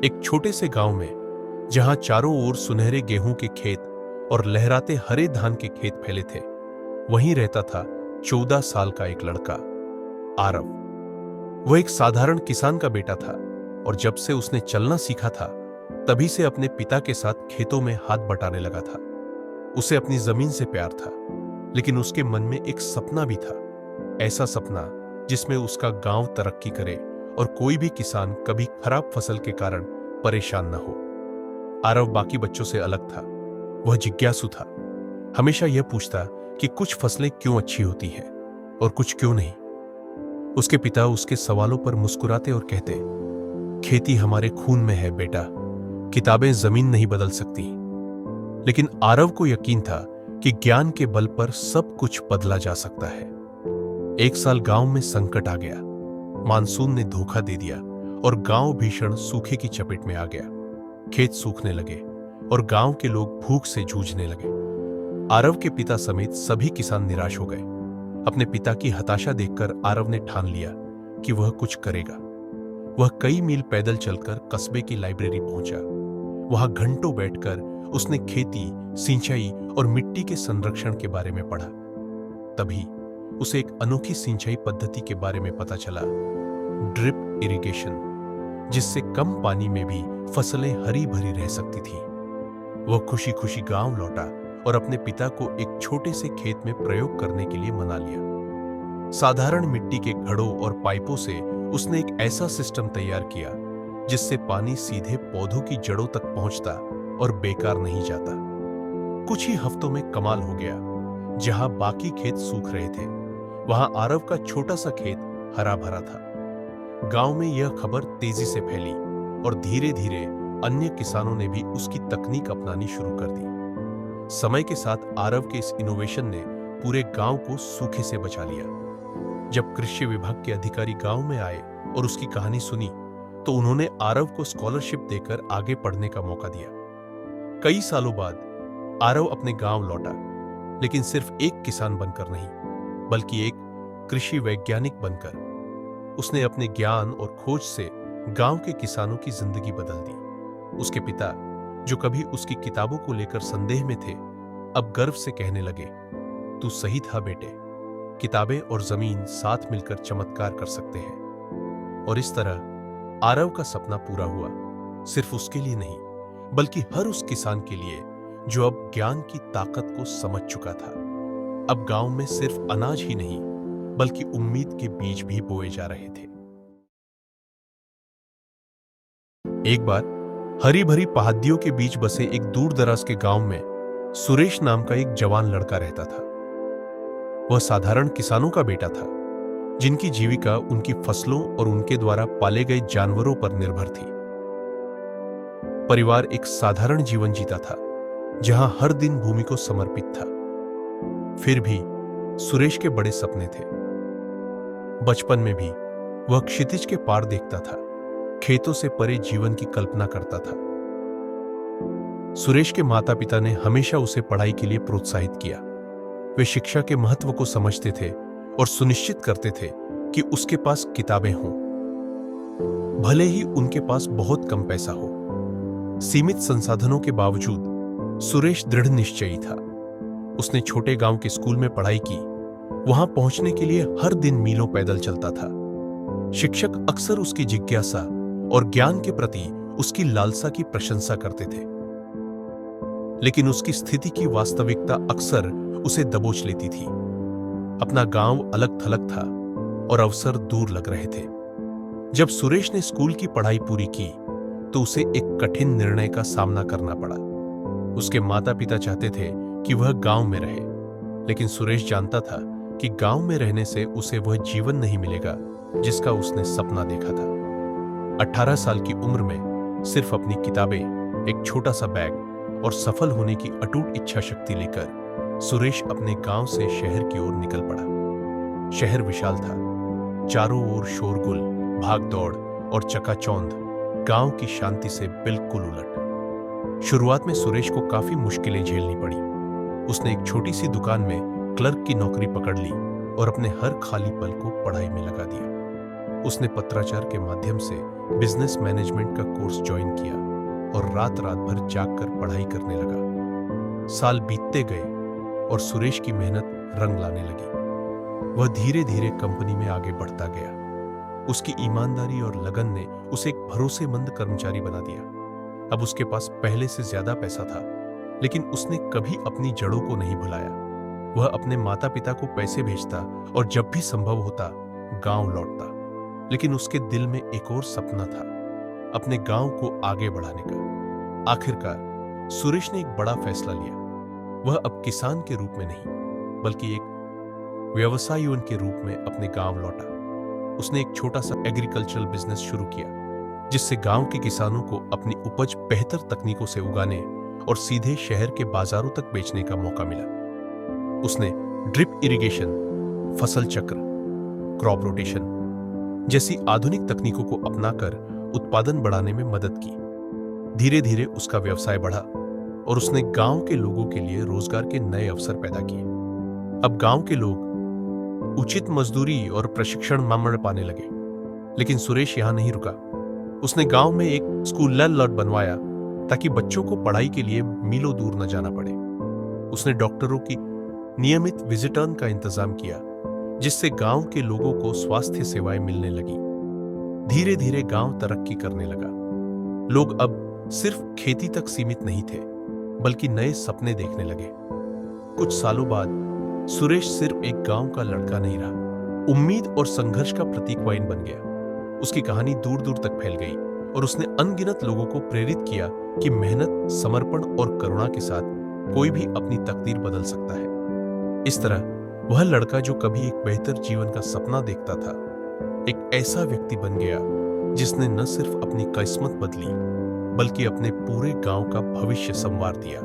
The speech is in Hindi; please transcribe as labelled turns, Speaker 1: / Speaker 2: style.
Speaker 1: एक छोटे से गांव में जहां चारों ओर सुनहरे गेहूं के खेत और लहराते हरे धान के खेत फैले थे, वहीं रहता था 14 साल का एक लड़का, आरव। वह एक साधारण किसान का बेटा था और जब से उसने चलना सीखा था, तभी से अपने पिता के साथ खेतों में हाथ बटाने लगा था। उसे अपनी जमीन से प्यार था, लेकिन उसके मन में एक सपना भी था, ऐसा सपना जिसमें उसका गांव तरक्की करे और कोई भी किसान कभी खराब फसल के कारण परेशान न हो। आरव बाकी बच्चों से अलग था। वह जिज्ञासु था, हमेशा यह पूछता कि कुछ फसलें क्यों अच्छी होती हैं और कुछ क्यों नहीं। उसके पिता उसके सवालों पर मुस्कुराते और कहते, खेती हमारे खून में है बेटा, किताबें जमीन नहीं बदल सकती। लेकिन आरव को यकीन था कि ज्ञान के बल पर सब कुछ बदला जा सकता है। एक साल गांव में संकट आ गया। मानसून ने धोखा दे दिया और गांव भीषण सूखे की चपेट में आ गया। खेत सूखने लगे और गांव के लोग भूख से जूझने लगे। आरव के पिता समेत सभी किसान निराश हो गए। अपने पिता की हताशा देखकर आरव ने ठान लिया कि वह कुछ करेगा। वह कई मील पैदल चलकर कस्बे की लाइब्रेरी पहुंचा। वहां घंटों बैठकर उसने खेती, सिंचाई और मिट्टी के संरक्षण के बारे में पढ़ा। तभी उसे एक अनोखी सिंचाई पद्धति के बारे में पता चला, ड्रिप इरिगेशन, जिससे कम पानी में भी फसलें हरी भरी रह सकती थी। वह खुशी खुशी गांव लौटा और अपने पिता को एक छोटे से खेत में प्रयोग करने के लिए मना लिया। साधारण मिट्टी के घड़ों और पाइपों से उसने एक ऐसा सिस्टम तैयार किया जिससे पानी सीधे पौधों की जड़ों तक पहुंचता और बेकार नहीं जाता। कुछ ही हफ्तों में कमाल हो गया। जहां बाकी खेत सूख रहे थे, वहां आरव का छोटा सा खेत हरा भरा था। गांव में यह खबर तेजी से फैली और धीरे धीरे अन्य किसानों ने भी उसकी तकनीक अपनानी शुरू कर दी। समय के साथ आरव के इस इनोवेशन ने पूरे गांव को सूखे से बचा लिया। जब कृषि विभाग के अधिकारी गांव में आए और उसकी कहानी सुनी, तो उन्होंने आरव को स्कॉलरशिप देकर आगे पढ़ने का मौका दिया। कई सालों बाद आरव अपने गांव लौटा, लेकिन सिर्फ एक किसान बनकर नहीं, बल्कि एक कृषि वैज्ञानिक बनकर। उसने अपने ज्ञान और खोज से गांव के किसानों की जिंदगी बदल दी। उसके पिता, जो कभी उसकी किताबों को लेकर संदेह में थे, अब गर्व से कहने लगे, तू सही था बेटे, किताबें और जमीन साथ मिलकर चमत्कार कर सकते हैं। और इस तरह आरव का सपना पूरा हुआ, सिर्फ उसके लिए नहीं, बल्कि हर उस किसान के लिए जो अब ज्ञान की ताकत को समझ चुका था। अब गांव में सिर्फ अनाज ही नहीं, बल्कि उम्मीद के बीज भी बोए जा रहे थे। एक बार हरी भरी पहाड़ियों के बीच बसे एक दूर दराज के गांव में सुरेश नाम का एक जवान लड़का रहता था। वह साधारण किसानों का बेटा था, जिनकी जीविका उनकी फसलों और उनके द्वारा पाले गए जानवरों पर निर्भर थी। परिवार एक साधारण जीवन जीता था, जहां हर दिन भूमि को समर्पित था। फिर भी सुरेश के बड़े सपने थे। बचपन में भी वह क्षितिज के पार देखता था, खेतों से परे जीवन की कल्पना करता था। सुरेश के माता पिता ने हमेशा उसे पढ़ाई के लिए प्रोत्साहित किया। वे शिक्षा के महत्व को समझते थे और सुनिश्चित करते थे कि उसके पास किताबें हों, भले ही उनके पास बहुत कम पैसा हो। सीमित संसाधनों के बावजूद सुरेश दृढ़ निश्चयी था। उसने छोटे गांव के स्कूल में पढ़ाई की। वहां पहुंचने के लिए हर दिन मीलों पैदल चलता था। शिक्षक अक्सर उसकी जिज्ञासा और ज्ञान के प्रति उसकी लालसा की प्रशंसा करते थे, लेकिन उसकी स्थिति की वास्तविकता अक्सर उसे दबोच लेती थी। अपना गांव अलग थलग था और अवसर दूर लग रहे थे। जब सुरेश ने स्कूल की पढ़ाई पूरी की, तो उसे एक कठिन निर्णय का सामना करना पड़ा। उसके माता पिता चाहते थे कि वह गांव में रहे, लेकिन सुरेश जानता था कि गांव में रहने से उसे वह जीवन नहीं मिलेगा जिसका उसने सपना देखा था। 18 साल की उम्र में सिर्फ अपनी किताबें, एक छोटा सा बैग और सफल होने की अटूट इच्छा शक्ति लेकर सुरेश अपने गांव से शहर की ओर निकल पड़ा। शहर विशाल था, चारों ओर शोरगुल, भागदौड़ और चकाचौंध, गांव की शांति से बिल्कुल उलट। शुरुआत में सुरेश को काफी मुश्किलें झेलनी पड़ी। उसने एक छोटी सी दुकान में क्लर्क की नौकरी पकड़ ली और अपने हर खाली पल को पढ़ाई में लगा दिया। उसने पत्राचार के माध्यम से बिजनेस मैनेजमेंट का कोर्स ज्वाइन किया और रात रात भर जागकर पढ़ाई करने लगा। साल बीतते गए और सुरेश की मेहनत रंग लाने लगी। वह धीरे धीरे कंपनी में आगे बढ़ता गया। उसकी ईमानदारी और लगन ने उसे एक भरोसेमंद कर्मचारी बना दिया। अब उसके पास पहले से ज्यादा पैसा था, लेकिन उसने कभी अपनी जड़ों को नहीं भुलाया। वह अपने माता पिता को पैसे भेजता और जब भी संभव होता गांव लौटता। लेकिन उसके दिल में एक और सपना था, अपने गांव को आगे बढ़ाने का। आखिरकार सुरेश ने एक बड़ा फैसला लिया। वह अब किसान के रूप में नहीं, बल्कि एक व्यवसायी के रूप में अपने गांव लौटा। उसने एक छोटा सा एग्रीकल्चरल बिजनेस शुरू किया, जिससे गांव के किसानों को अपनी उपज बेहतर तकनीकों से उगाने और सीधे शहर के बाजारों तक बेचने का मौका मिला। उसने ड्रिप इरिगेशन, फसल चक्र, क्रॉप रोटेशन जैसी आधुनिक तकनीकों को अपनाकर उत्पादन बढ़ाने में मदद की। धीरे धीरे उसका व्यवसाय बढ़ा और उसने गांव के लोगों के लिए रोजगार के नए अवसर पैदा किए। अब गांव के लोग उचित मजदूरी और प्रशिक्षण मामले पाने लगे। लेकिन सुरेश यहां नहीं रुका। उसने गांव में एक स्कूल लैंडलॉर्ड बनवाया ताकि बच्चों को पढ़ाई के लिए मीलों दूर न जाना पड़े। उसने डॉक्टरों की नियमित विजिटर्न का इंतजाम किया, जिससे गांव के लोगों को स्वास्थ्य सेवाएं मिलने लगी। धीरे धीरे गांव तरक्की करने लगा। लोग अब सिर्फ खेती तक सीमित नहीं थे, बल्कि नए सपने देखने लगे। कुछ सालों बाद सुरेश सिर्फ एक गांव का लड़का नहीं रहा, उम्मीद और संघर्ष का प्रतीक बन गया। उसकी कहानी दूर दूर तक फैल गई और उसने अनगिनत लोगों को प्रेरित किया कि मेहनत, समर्पण और करुणा के साथ कोई भी अपनी तकदीर बदल सकता है। इस तरह वह लड़का जो कभी एक बेहतर जीवन का सपना देखता था, एक ऐसा व्यक्ति बन गया जिसने न सिर्फ अपनी किस्मत बदली, बल्कि अपने पूरे गांव का भविष्य संवार दिया।